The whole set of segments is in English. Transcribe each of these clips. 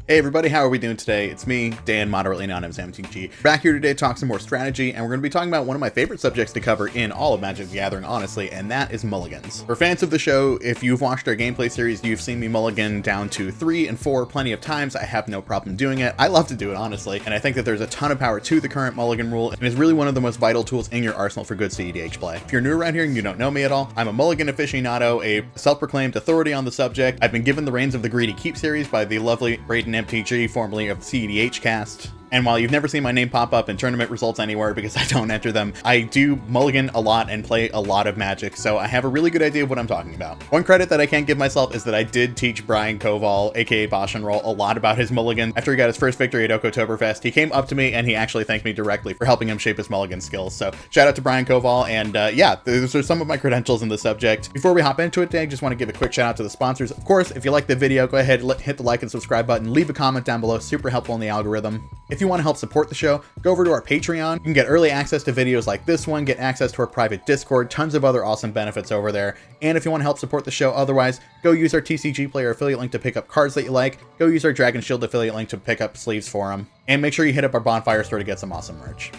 Hey everybody, how are we doing today? It's me, Dan, moderately known as MAMTG. Back here today to talk some more strategy, and we're going to be talking about one of my favorite subjects to cover in all of Magic the Gathering, honestly, and that is mulligans. For fans of the show, if you've watched our gameplay series, you've seen me mulligan down to 3 and 4 plenty of times. I have no problem doing it. I love to do it, honestly, and I think that there's a ton of power to the current mulligan rule, and it's really one of the most vital tools in your arsenal for good cEDH play. If you're new around here and you don't know me at all, I'm a mulligan aficionado, a self-proclaimed authority on the subject. I've been given the reins of the Greedy Keep series by the lovely Braden MTG, formerly of the cEDH cast. And while you've never seen my name pop up in tournament results anywhere because I don't enter them, I do mulligan a lot and play a lot of Magic, so I have a really good idea of what I'm talking about. One credit that I can't give myself is that I did teach Brian Koval, aka Bosch and Roll, a lot about his mulligan. After he got his first victory at Oktoberfest, he came up to me and he actually thanked me directly for helping him shape his mulligan skills. So shout out to Brian Koval, and yeah, those are some of my credentials in the subject. Before we hop into it today, I just want to give a quick shout out to the sponsors. Of course, if you like the video, go ahead, hit the like and subscribe button, leave a comment down below, super helpful in the algorithm. If you want to help support the show, go over to our Patreon. You can get early access to videos like this one, get access to our private Discord, tons of other awesome benefits over there. And if you want to help support the show otherwise, go use our TCG Player affiliate link to pick up cards that you like, go use our Dragon Shield affiliate link to pick up sleeves for them, and make sure you hit up our Bonfire store to get some awesome merch.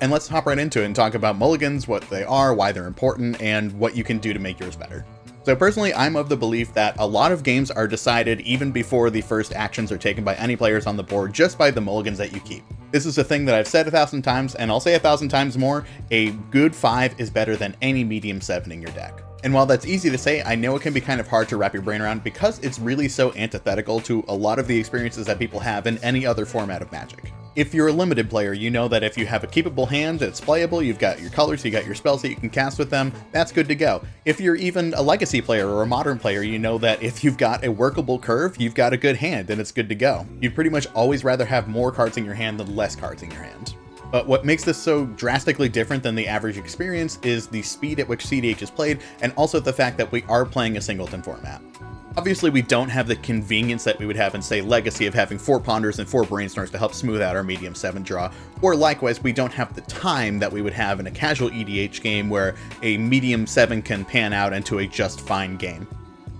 And let's hop right into it and talk about mulligans, what they are, why they're important, and what you can do to make yours better. So personally, I'm of the belief that a lot of games are decided even before the first actions are taken by any players on the board just by the mulligans that you keep. This is a thing that I've said 1,000 times, and I'll say 1,000 times more. A good 5 is better than any medium 7 in your deck. And while that's easy to say, I know it can be kind of hard to wrap your brain around because it's really so antithetical to a lot of the experiences that people have in any other format of Magic. If you're a limited player, you know that if you have a keepable hand that's playable, you've got your colors, you got your spells that you can cast with them, that's good to go. If you're even a legacy player or a modern player, you know that if you've got a workable curve, you've got a good hand and it's good to go. You'd pretty much always rather have more cards in your hand than less cards in your hand. But what makes this so drastically different than the average experience is the speed at which cEDH is played, and also the fact that we are playing a singleton format. Obviously, we don't have the convenience that we would have in, say, Legacy of having 4 Ponders and 4 Brainstorms to help smooth out our medium 7 draw, or likewise, we don't have the time that we would have in a casual EDH game where a medium 7 can pan out into a just fine game.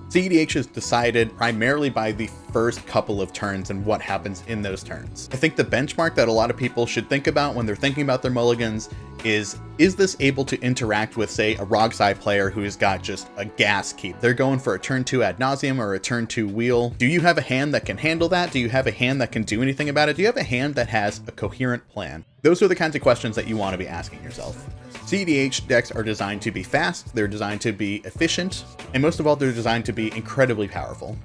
cEDH is decided primarily by the first couple of turns and what happens in those turns. I think the benchmark that a lot of people should think about when they're thinking about their mulligans is this able to interact with, say, a Rogsai player who's got just a gas keep? They're going for a turn 2 ad nauseum or a turn 2 wheel. Do you have a hand that can handle that? Do you have a hand that can do anything about it? Do you have a hand that has a coherent plan? Those are the kinds of questions that you want to be asking yourself. cEDH decks are designed to be fast, they're designed to be efficient, and most of all, they're designed to be incredibly powerful.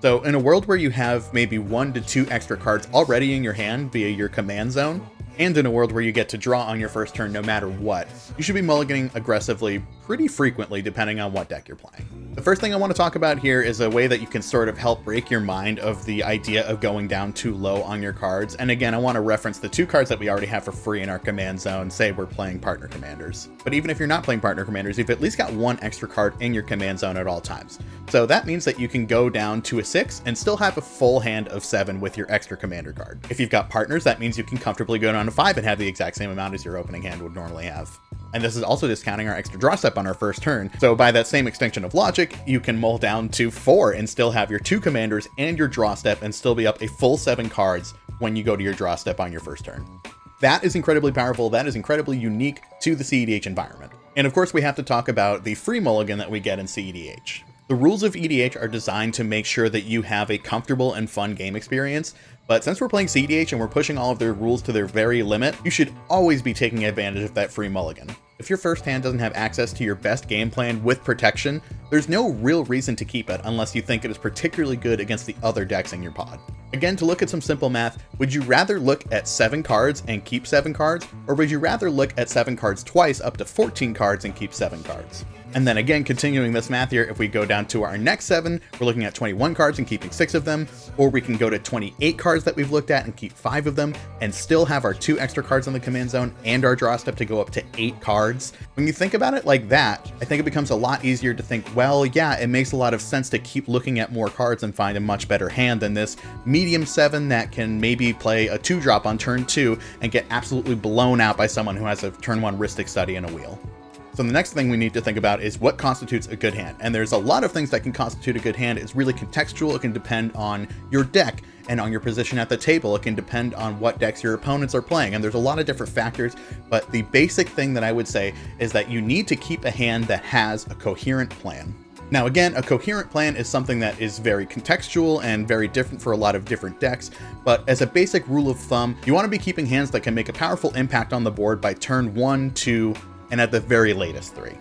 So in a world where you have maybe 1 to 2 extra cards already in your hand via your command zone, and in a world where you get to draw on your first turn no matter what, you should be mulliganing aggressively pretty frequently depending on what deck you're playing. The first thing I want to talk about here is a way that you can sort of help break your mind of the idea of going down too low on your cards. And again, I want to reference the 2 cards that we already have for free in our command zone, say we're playing partner commanders. But even if you're not playing partner commanders, you've at least got 1 extra card in your command zone at all times. So that means that you can go down to a 6 and still have a full hand of 7 with your extra commander card. If you've got partners, that means you can comfortably go down to 5 and have the exact same amount as your opening hand would normally have. And this is also discounting our extra draw step on our first turn. So by that same extension of logic, you can mull down to 4 and still have your 2 commanders and your draw step and still be up a full 7 cards when you go to your draw step on your first turn. That is incredibly powerful. That is incredibly unique to the cEDH environment. And of course, we have to talk about the free mulligan that we get in cEDH. The rules of EDH are designed to make sure that you have a comfortable and fun game experience, but since we're playing cEDH and we're pushing all of their rules to their very limit, you should always be taking advantage of that free mulligan. If your first hand doesn't have access to your best game plan with protection, there's no real reason to keep it unless you think it is particularly good against the other decks in your pod. Again, to look at some simple math, would you rather look at 7 cards and keep 7 cards, or would you rather look at 7 cards twice up to 14 cards and keep 7 cards? And then again, continuing this math here, if we go down to our next 7, we're looking at 21 cards and keeping 6 of them, or we can go to 28 cards that we've looked at and keep 5 of them, and still have our 2 extra cards on the command zone and our draw step to go up to 8 cards. When you think about it like that, I think it becomes a lot easier to think, well, yeah, it makes a lot of sense to keep looking at more cards and find a much better hand than this medium 7 that can maybe play a 2-drop on turn 2 and get absolutely blown out by someone who has a turn 1 Rhystic Study and a wheel. So the next thing we need to think about is what constitutes a good hand. And there's a lot of things that can constitute a good hand. It's really contextual. It can depend on your deck. and on your position at the table. It can depend on what decks your opponents are playing, and there's a lot of different factors, but the basic thing that I would say is that you need to keep a hand that has a coherent plan. Now again, a coherent plan is something that is very contextual and very different for a lot of different decks, but as a basic rule of thumb, you want to be keeping hands that can make a powerful impact on the board by turn 1, 2, and at the very latest 3.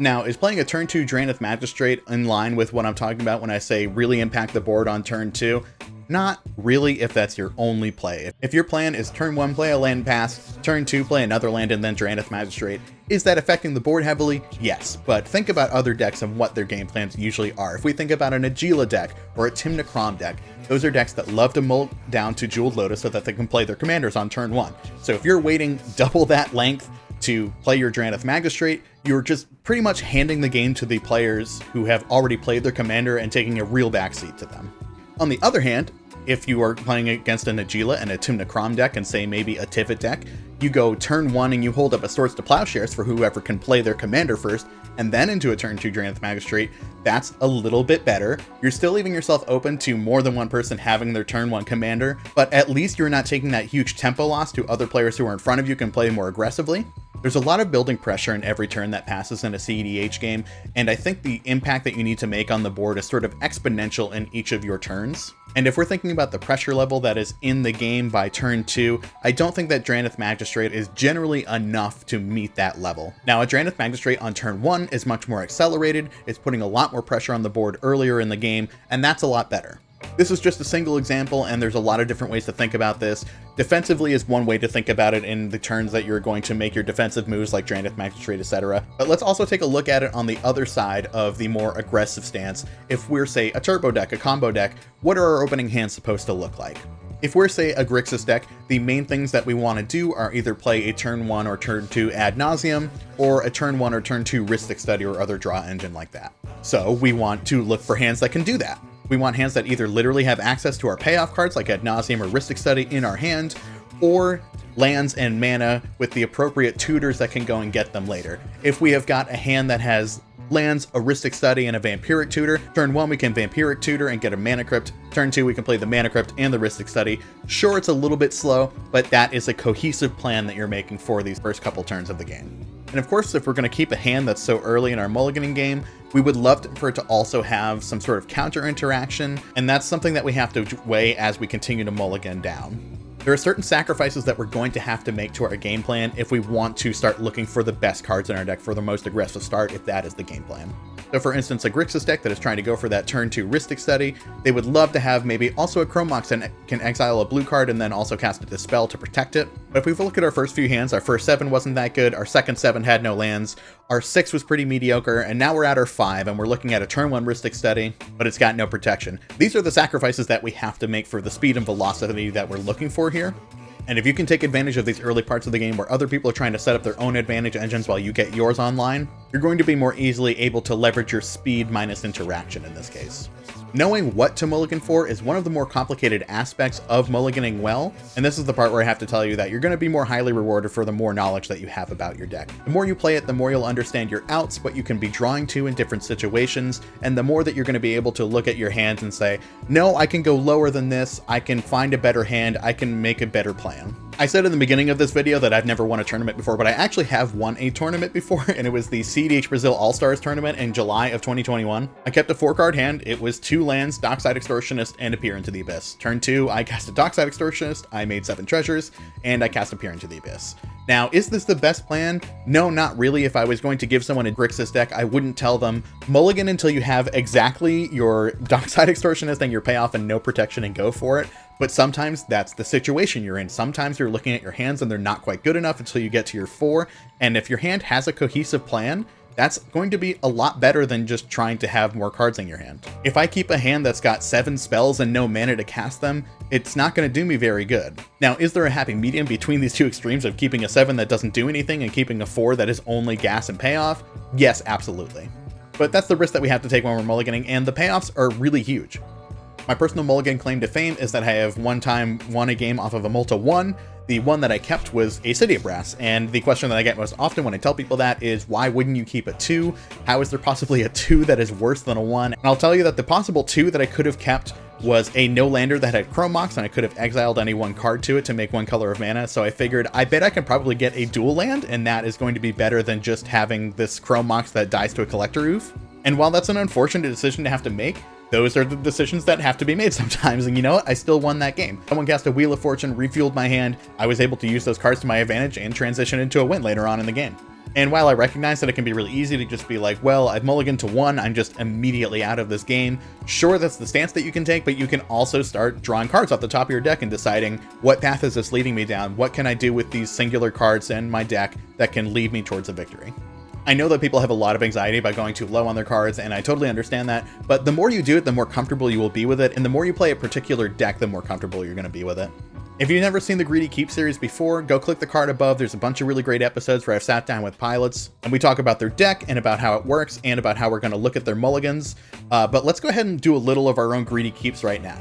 Now, is playing a turn 2 Drannith Magistrate in line with what I'm talking about when I say really impact the board on turn 2? Not really if that's your only play. If your plan is turn 1 play a land pass, turn 2 play another land and then Drannith Magistrate, is that affecting the board heavily? Yes, but think about other decks and what their game plans usually are. If we think about an Agila deck or a Tymna Kraum deck, those are decks that love to mull down to Jeweled Lotus so that they can play their commanders on turn 1. So if you're waiting double that length to play your Drannith Magistrate, you're just pretty much handing the game to the players who have already played their commander and taking a real backseat to them. On the other hand, if you are playing against an Agila and a Tymna Kraum deck and say maybe a Tivit deck, you go turn 1 and you hold up a Swords to Plowshares for whoever can play their commander first, and then into a turn 2 Drannith Magistrate. That's a little bit better. You're still leaving yourself open to more than one person having their turn 1 commander, but at least you're not taking that huge tempo loss to other players who are in front of you can play more aggressively. There's a lot of building pressure in every turn that passes in a cEDH game, and I think the impact that you need to make on the board is sort of exponential in each of your turns. And if we're thinking about the pressure level that is in the game by turn 2, I don't think that Drannith Magistrate is generally enough to meet that level. Now, a Drannith Magistrate on turn 1 is much more accelerated, it's putting a lot more pressure on the board earlier in the game, and that's a lot better. This is just a single example, and there's a lot of different ways to think about this. Defensively is one way to think about it in the turns that you're going to make your defensive moves like Drannith Magistrate, etc. But let's also take a look at it on the other side of the more aggressive stance. If we're, say, a turbo deck, a combo deck, what are our opening hands supposed to look like? If we're, say, a Grixis deck, the main things that we want to do are either play a turn 1 or turn 2 Ad Nauseam, or a turn 1 or turn 2 Rhystic Study or other draw engine like that. So we want to look for hands that can do that. We want hands that either literally have access to our payoff cards like Ad Nauseam or Rhystic Study in our hand, or lands and mana with the appropriate tutors that can go and get them later. If we have got a hand that has lands, a Rhystic Study, and a Vampiric Tutor, turn 1 we can Vampiric Tutor and get a Mana Crypt, turn 2 we can play the Mana Crypt and the Rhystic Study. Sure, it's a little bit slow, but that is a cohesive plan that you're making for these first couple turns of the game. And of course, if we're going to keep a hand that's so early in our mulliganing game, we would love for it to also have some sort of counter interaction, and that's something that we have to weigh as we continue to mulligan down. There are certain sacrifices that we're going to have to make to our game plan if we want to start looking for the best cards in our deck for the most aggressive start, if that is the game plan. So for instance, a Grixis deck that is trying to go for that turn 2 Rhystic Study, they would love to have maybe also a Chrome Mox that can exile a blue card and then also cast a Dispel to protect it. But if we look at our first few hands, our first 7 wasn't that good, our second 7 had no lands, our 6 was pretty mediocre, and now we're at our 5 and we're looking at a turn 1 Rhystic Study, but it's got no protection. These are the sacrifices that we have to make for the speed and velocity that we're looking for here. And if you can take advantage of these early parts of the game where other people are trying to set up their own advantage engines while you get yours online, you're going to be more easily able to leverage your speed minus interaction in this case. Knowing what to mulligan for is one of the more complicated aspects of mulliganing well, and this is the part where I have to tell you that you're going to be more highly rewarded for the more knowledge that you have about your deck. The more you play it, the more you'll understand your outs, what you can be drawing to in different situations, and the more that you're going to be able to look at your hands and say, no, I can go lower than this, I can find a better hand, I can make a better plan. I said in the beginning of this video that I've never won a tournament before, but I actually have won a tournament before, and it was the cEDH Brazil All-Stars tournament in July of 2021. I kept a 4-card hand. It was 2 lands, Dockside Extortionist, and Appear into the Abyss. Turn 2, I cast a Dockside Extortionist, I made 7 treasures, and I cast Appear into the Abyss. Now, is this the best plan? No, not really. If I was going to give someone a Grixis deck, I wouldn't tell them, mulligan until you have exactly your Dockside Extortionist and your payoff and no protection and go for it. But sometimes that's the situation you're in. Sometimes you're looking at your hands and they're not quite good enough until you get to your 4. And if your hand has a cohesive plan, that's going to be a lot better than just trying to have more cards in your hand. If I keep a hand that's got 7 spells and no mana to cast them, it's not going to do me very good. Now, is there a happy medium between these two extremes of keeping a 7 that doesn't do anything and keeping a 4 that is only gas and payoff? Yes, absolutely. But that's the risk that we have to take when we're mulliganing, and the payoffs are really huge. My personal mulligan claim to fame is that I have one time won a game off of a Multa 1. The one that I kept was a City of Brass, and the question that I get most often when I tell people that is, why wouldn't you keep a 2? How is there possibly a 2 that is worse than a 1? And I'll tell you that the possible 2 that I could have kept was a no-lander that had Chrome Mox, and I could have exiled any one card to it to make one color of mana, so I figured I bet I can probably get a dual land, and that is going to be better than just having this Chrome Mox that dies to a Collector Oof. And while that's an unfortunate decision to have to make, those are the decisions that have to be made sometimes, and you know what? I still won that game. Someone cast a Wheel of Fortune, refueled my hand. I was able to use those cards to my advantage and transition into a win later on in the game. And while I recognize that it can be really easy to just be like, well, I've mulliganed to 1, I'm just immediately out of this game. Sure, that's the stance that you can take, but you can also start drawing cards off the top of your deck and deciding, what path is this leading me down? What can I do with these singular cards in my deck that can lead me towards a victory? I know that people have a lot of anxiety about going too low on their cards, and I totally understand that, but the more you do it, the more comfortable you will be with it, and the more you play a particular deck, the more comfortable you're going to be with it. If you've never seen the Greedy Keep series before, go click the card above. There's a bunch of really great episodes where I've sat down with pilots, and we talk about their deck, and about how it works, and about how we're going to look at their mulligans, but let's go ahead and do a little of our own Greedy Keeps right now.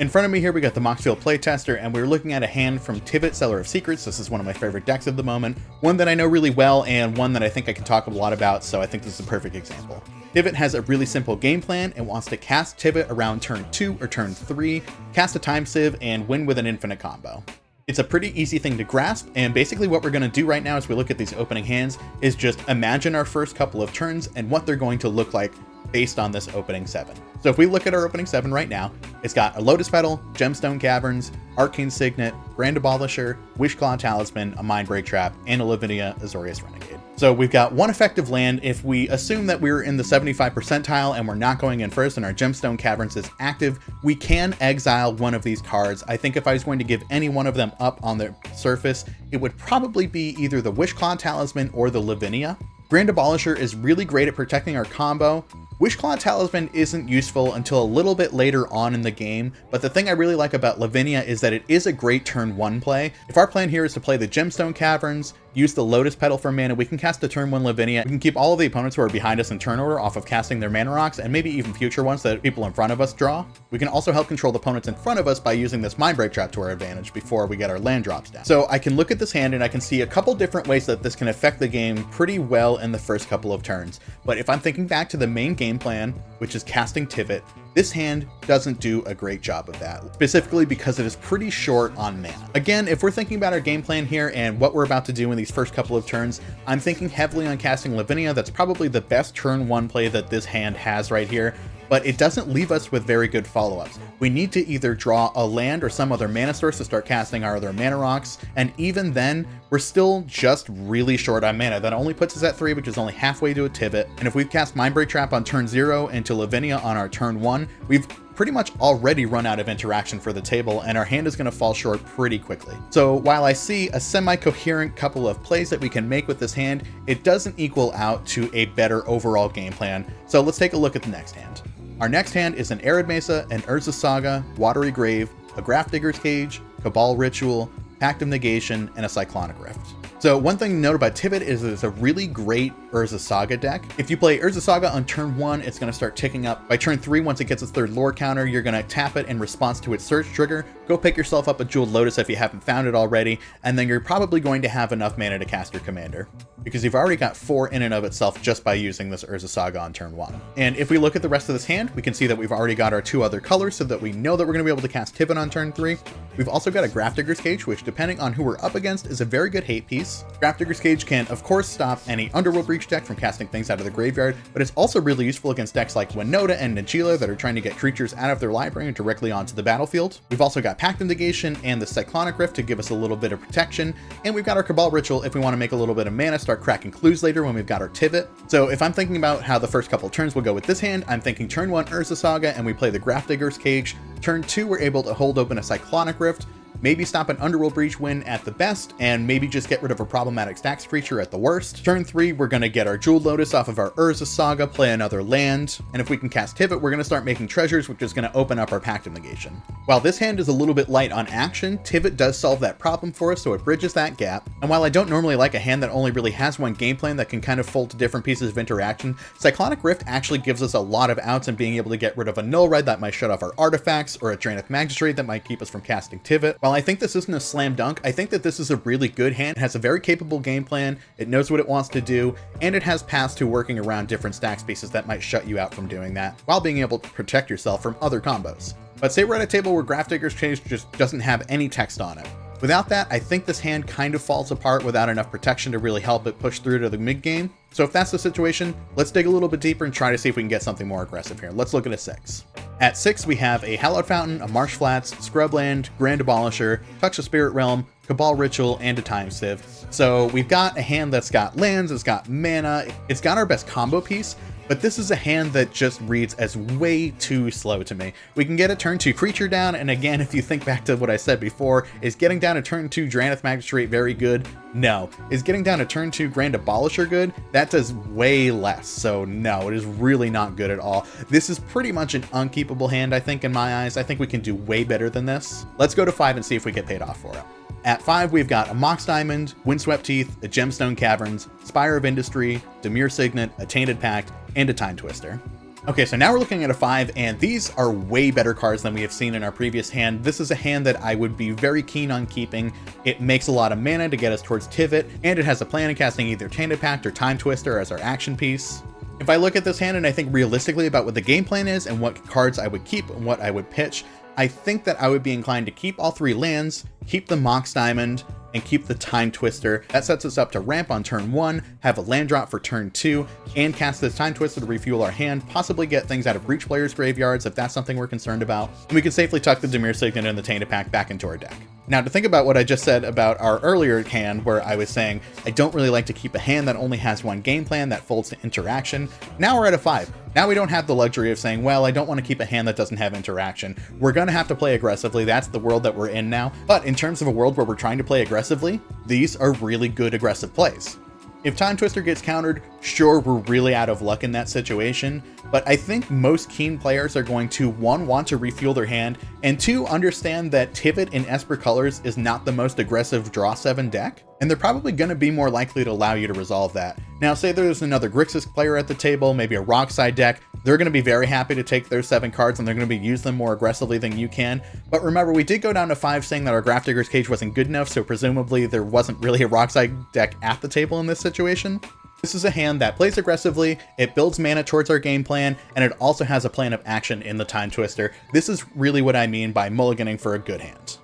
In front of me here, we got the Moxfield Playtester, and we're looking at a hand from Tivit, Seller of Secrets. This is one of my favorite decks of the moment, one that I know really well, and one that I think I can talk a lot about, so I think this is a perfect example. Tivit has a really simple game plan. It wants to cast Tivit around turn 2 or turn 3, cast a Time Sieve, and win with an infinite combo. It's a pretty easy thing to grasp, and basically what we're going to do right now as we look at these opening hands is just imagine our first couple of turns and what they're going to look like based on this opening 7. So if we look at our opening 7 right now, it's got a Lotus Petal, Gemstone Caverns, Arcane Signet, Grand Abolisher, Wishclaw Talisman, a Mindbreak Trap, and a Lavinia Azorius Renegade. So we've got one effective land. If we assume that we're in the 75th percentile and we're not going in first and our Gemstone Caverns is active, we can exile one of these cards. I think if I was going to give any one of them up on the surface, it would probably be either the Wishclaw Talisman or the Lavinia. Grand Abolisher is really great at protecting our combo. Wishclaw Talisman isn't useful until a little bit later on in the game, but the thing I really like about Lavinia is that it is a great turn 1 play. If our plan here is to play the Gemstone Caverns, use the Lotus Petal for mana, we can cast a turn 1 Lavinia. We can keep all of the opponents who are behind us in turn order off of casting their mana rocks, and maybe even future ones that people in front of us draw. We can also help control the opponents in front of us by using this Mindbreak Trap to our advantage before we get our land drops down. So I can look at this hand and I can see a couple different ways that this can affect the game pretty well in the first couple of turns. But if I'm thinking back to the main game plan, which is casting Tivit, this hand doesn't do a great job of that, specifically because it is pretty short on mana. Again, if we're thinking about our game plan here and what we're about to do in these first couple of turns, I'm thinking heavily on casting Lavinia. That's probably the best turn 1 play that this hand has right here, but it doesn't leave us with very good follow-ups. We need to either draw a land or some other mana source to start casting our other mana rocks, and even then, we're still just really short on mana. That only puts us at 3, which is only halfway to a Tivit, and if we cast Mindbreak Trap on turn 0 into Lavinia on our turn 1, we've pretty much already run out of interaction for the table, and our hand is going to fall short pretty quickly. So while I see a semi-coherent couple of plays that we can make with this hand, it doesn't equal out to a better overall game plan. So let's take a look at the next hand. Our next hand is an Arid Mesa, an Urza Saga, Watery Grave, a Grafdigger's Cage, Cabal Ritual, Pact of Negation, and a Cyclonic Rift. So one thing to note about Tivit is that it's a really great Urza Saga deck. If you play Urza Saga on turn 1, it's going to start ticking up. By turn 3, once it gets its 3rd lore counter, you're going to tap it in response to its search trigger. Go pick yourself up a Jeweled Lotus if you haven't found it already, and then you're probably going to have enough mana to cast your commander, because you've already got 4 in and of itself just by using this Urza Saga on turn 1. And if we look at the rest of this hand, we can see that we've already got our 2 other colors, so that we know that we're going to be able to cast Tivit on turn 3. We've also got a Grafdigger's Cage, which depending on who we're up against is a very good hate piece. Grafdigger's Cage can of course stop any Underworld Breach deck from casting things out of the graveyard, but it's also really useful against decks like Winota and Najeela that are trying to get creatures out of their library and directly onto the battlefield. We've also got Pact of Negation and the Cyclonic Rift to give us a little bit of protection, and we've got our Cabal Ritual if we want to make a little bit of mana, start cracking clues later when we've got our Tivit. So if I'm thinking about how the first couple turns will go with this hand, I'm thinking turn 1 Urza Saga and we play the Grafdigger's Cage. Turn 2 we're able to hold open a Cyclonic Rift. maybe stop an Underworld Breach win at the best, and maybe just get rid of a problematic stacks creature at the worst. Turn 3, we're going to get our Jeweled Lotus off of our Urza Saga, play another land, and if we can cast Tivit, we're going to start making treasures, which is going to open up our Pact of Negation. While this hand is a little bit light on action, Tivit does solve that problem for us, so it bridges that gap. And while I don't normally like a hand that only really has one game plan that can kind of fold to different pieces of interaction, Cyclonic Rift actually gives us a lot of outs in being able to get rid of a Null Red that might shut off our artifacts, or a Drannith Magistrate that might keep us from casting Tivit. While I think this isn't a slam dunk, I think that this is a really good hand. It has a very capable game plan, it knows what it wants to do, and it has paths to working around different stacks pieces that might shut you out from doing that, while being able to protect yourself from other combos. But say we're at a table where Grafdigger's Cage just doesn't have any text on it. Without that, I think this hand kind of falls apart without enough protection to really help it push through to the mid game. So if that's the situation, let's dig a little bit deeper and try to see if we can get something more aggressive here. Let's look at a 6. At 6, we have a Hallowed Fountain, a Marsh Flats, Scrubland, Grand Abolisher, Touch of Spirit Realm, Cabal Ritual, and a Time Sieve. So we've got a hand that's got lands, it's got mana, it's got our best combo piece, but this is a hand that just reads as way too slow to me. We can get a turn 2 creature down, and again, if you think back to what I said before, is getting down a turn 2 Drannith Magistrate very good? No. Is getting down a turn 2 Grand Abolisher good? That does way less, so no, it is really not good at all. This is pretty much an unkeepable hand, I think, in my eyes. I think we can do way better than this. Let's go to 5 and see if we get paid off for it. At 5, we've got a Mox Diamond, Windswept Teeth, a Gemstone Caverns, Spire of Industry, Dimir Signet, a Tainted Pact, and a Time Twister. Okay, so now we're looking at a 5, and these are way better cards than we have seen in our previous hand. This is a hand that I would be very keen on keeping. It makes a lot of mana to get us towards Tivit, and it has a plan of casting either Tainted Pact or Time Twister as our action piece. If I look at this hand and I think realistically about what the game plan is and what cards I would keep and what I would pitch, I think that I would be inclined to keep all 3 lands, keep the Mox Diamond, and keep the Time Twister. That sets us up to ramp on turn 1, have a land drop for turn 2, and cast this Time Twister to refuel our hand, possibly get things out of Breach players' graveyards if that's something we're concerned about, and we can safely tuck the Dimir Signet and the Tainted Pact back into our deck. Now, to think about what I just said about our earlier hand, where I was saying I don't really like to keep a hand that only has one game plan that folds to interaction, now we're at a 5. Now we don't have the luxury of saying, well, I don't want to keep a hand that doesn't have interaction. We're going to have to play aggressively. That's the world that we're in now. But in terms of a world where we're trying to play aggressively, these are really good aggressive plays. If Time Twister gets countered, sure, we're really out of luck in that situation, but I think most keen players are going to, 1, want to refuel their hand, and 2, understand that Tivit in Esper colors is not the most aggressive draw 7 deck, and they're probably going to be more likely to allow you to resolve that. Now, say there's another Grixis player at the table, maybe a Rockside deck, they're going to be very happy to take their 7 cards and they're going to be use them more aggressively than you can. But remember, we did go down to 5 saying that our Grafdigger's Cage wasn't good enough, so presumably there wasn't really a Rockside deck at the table in this situation. This is a hand that plays aggressively, it builds mana towards our game plan, and it also has a plan of action in the Time Twister. This is really what I mean by mulliganing for a good hand.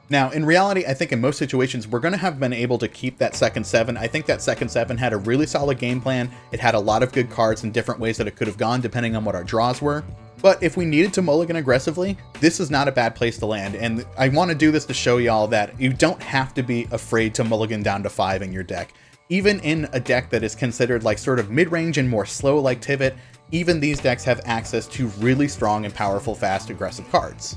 Now, in reality, I think in most situations, we're going to have been able to keep that second 7. I think that second 7 had a really solid game plan. It had a lot of good cards in different ways that it could have gone depending on what our draws were. But if we needed to mulligan aggressively, this is not a bad place to land. And I want to do this to show y'all that you don't have to be afraid to mulligan down to 5 in your deck. Even in a deck that is considered like sort of mid-range and more slow like Tivit, even these decks have access to really strong and powerful, fast, aggressive cards.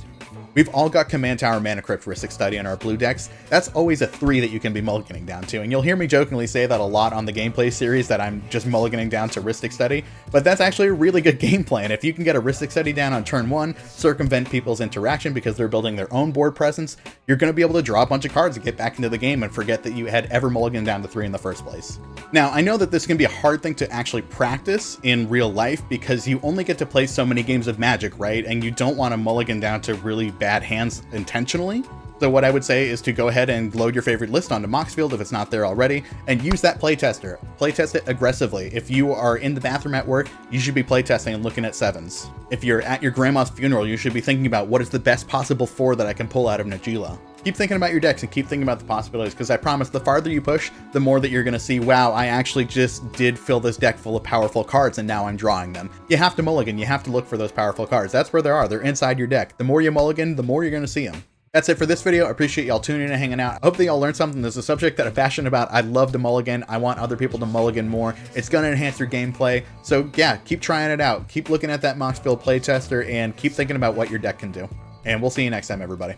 We've all got Command Tower Mana Crypt Rhystic Study in our blue decks. That's always a 3 that you can be mulliganing down to, and you'll hear me jokingly say that a lot on the gameplay series, that I'm just mulliganing down to Rhystic Study, but that's actually a really good game plan. If you can get a Rhystic Study down on turn 1, circumvent people's interaction because they're building their own board presence, you're going to be able to draw a bunch of cards and get back into the game and forget that you had ever mulliganed down to 3 in the first place. Now, I know that this can be a hard thing to actually practice in real life because you only get to play so many games of Magic, right? And you don't want to mulligan down to really bad hands intentionally. So what I would say is to go ahead and load your favorite list onto Moxfield if it's not there already, and use that playtester. Playtest it aggressively. If you are in the bathroom at work, you should be playtesting and looking at 7s. If you're at your grandma's funeral, you should be thinking about what is the best possible 4 that I can pull out of Najila. Keep thinking about your decks and keep thinking about the possibilities, because I promise the farther you push, the more that you're going to see, wow, I actually just did fill this deck full of powerful cards and now I'm drawing them. You have to mulligan. You have to look for those powerful cards. That's where they are. They're inside your deck. The more you mulligan, the more you're going to see them. That's it for this video. I appreciate y'all tuning in and hanging out. I hope that y'all learned something. This is a subject that I'm passionate about. I love to mulligan. I want other people to mulligan more. It's going to enhance your gameplay. So yeah, keep trying it out. Keep looking at that Moxfield playtester and keep thinking about what your deck can do. And we'll see you next time, everybody.